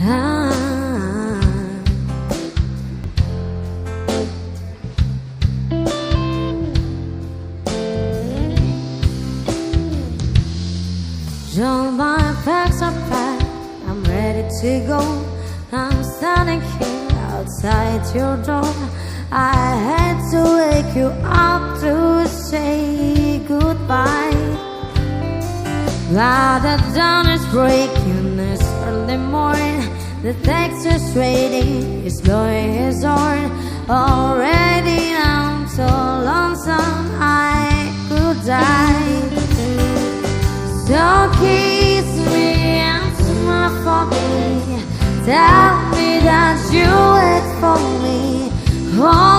All my bags are packed, I'm ready to go. I'm standing here outside your door. I had to wake you up to say goodbye. Now the dawn is breaking, it's early morning. The Texas waiting is blowing his horn. Already I'm so lonesome I could die. So kiss me and smile for me. Tell me that you wait for me. Oh,